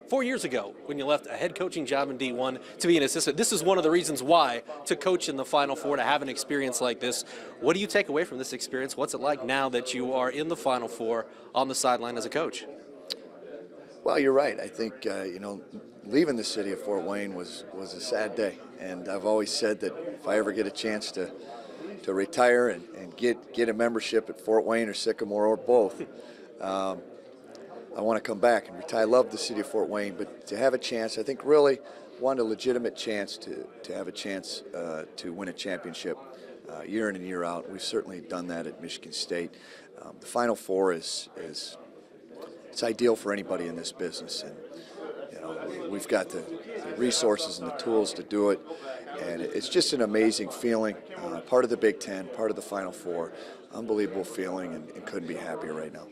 4 years ago, when you left a head coaching job in D1 to be an assistant, this is one of the reasons why to coach in the Final Four, to have an experience like this. What do you take away from this experience? What's it like now that you are in the Final Four on the sideline as a coach? Well, you're right. I think, leaving the city of Fort Wayne was a sad day. And I've always said that if I ever get a chance to retire and get a membership at Fort Wayne or Sycamore or both, I want to come back and retire. I love the city of Fort Wayne, but to have a chance, I think really want a legitimate chance to have a chance to win a championship year in and year out. We've certainly done that at Michigan State. The Final Four it's ideal for anybody in this business, and we've got the resources and the tools to do it, and it's just an amazing feeling. Part of the Big Ten, part of the Final Four, unbelievable feeling, and couldn't be happier right now.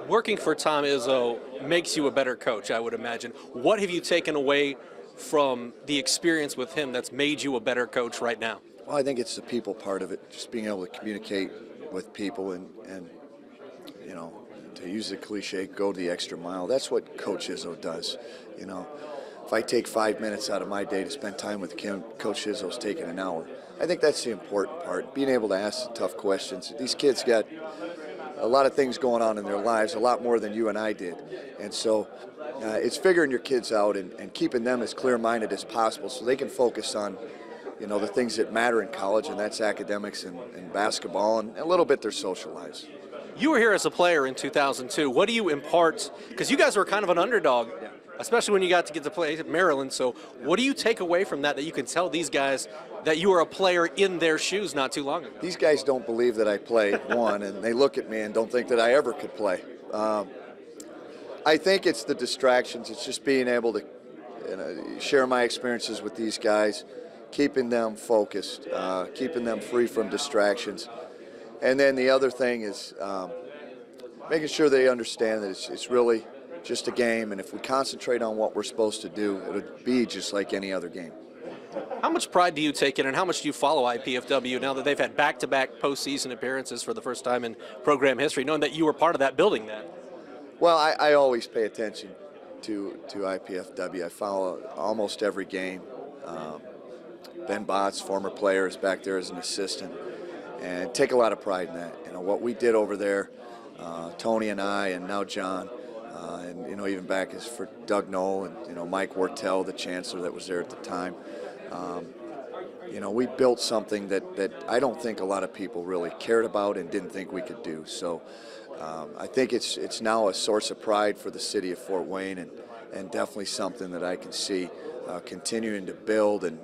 Working for Tom Izzo makes you a better coach, I would imagine. What have you taken away from the experience with him that's made you a better coach right now? Well, I think it's the people part of it, just being able to communicate with people and to use the cliche, go the extra mile. That's what Coach Izzo does. If I take 5 minutes out of my day to spend time with Coach Izzo's taking an hour. I think that's the important part, being able to ask the tough questions. These kids got a lot of things going on in their lives, a lot more than you and I did. And so it's figuring your kids out and keeping them as clear-minded as possible so they can focus on the things that matter in college, and that's academics and basketball and a little bit their social lives. You were here as a player in 2002. What do you impart? Because you guys were kind of an underdog, especially when you got to play at Maryland. So what do you take away from that you can tell these guys that you were a player in their shoes not too long ago? These guys don't believe that I play, one, and they look at me and don't think that I ever could play. I think it's the distractions. It's just being able to share my experiences with these guys, keeping them focused, keeping them free from distractions. And then the other thing is making sure they understand that it's really just a game, and if we concentrate on what we're supposed to do, it'll be just like any other game. How much pride do you take in, and how much do you follow IPFW now that they've had back-to-back postseason appearances for the first time in program history, knowing that you were part of that building that? Well, I always pay attention to IPFW. I follow almost every game. Ben Botts, former player, is back there as an assistant, and take a lot of pride in that. What we did over there, Tony and I, and now John, and even back as for Doug Knoll and Mike Wortell, the chancellor that was there at the time. We built something that I don't think a lot of people really cared about and didn't think we could do. So I think it's now a source of pride for the city of Fort Wayne, and definitely something that I can see continuing to build, and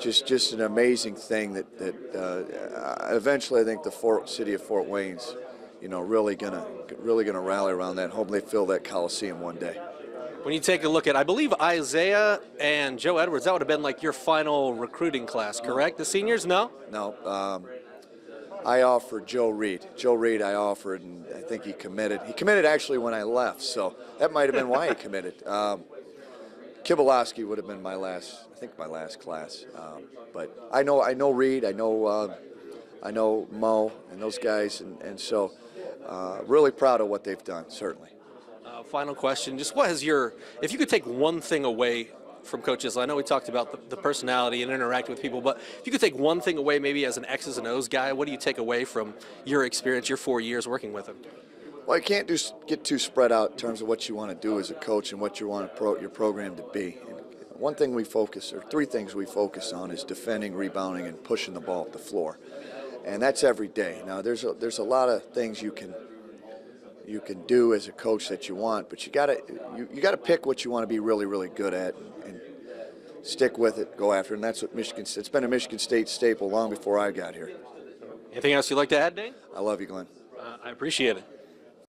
just an amazing thing that eventually I think the city of Fort Wayne's really gonna rally around that. Hope they fill that Coliseum one day. When you take a look at, I believe Isaiah and Joe Edwards, that would have been like your final recruiting class, correct? The seniors, no? No. I offered Joe Reed. Joe Reed I offered, and I think he committed. He committed actually when I left, so that might have been why he committed. Kibolowski would have been my last class. But I know Reed, I know Mo and those guys, and so really proud of what they've done, certainly. Final question, just if you could take one thing away from Coach Izzo, I know we talked about the personality and interacting with people, but if you could take one thing away maybe as an X's and O's guy, what do you take away from your experience, your 4 years working with him? Well, you can't get too spread out in terms of what you want to do as a coach and what you want your program to be. And three things we focus on is defending, rebounding, and pushing the ball up the floor. And that's every day. Now, there's a lot of things you can do as a coach that you want, but you gotta pick what you want to be really, really good at and stick with it, go after it. And that's what it's been a Michigan State staple long before I got here. Anything else you'd like to add, Dane? I love you, Glenn. I appreciate it.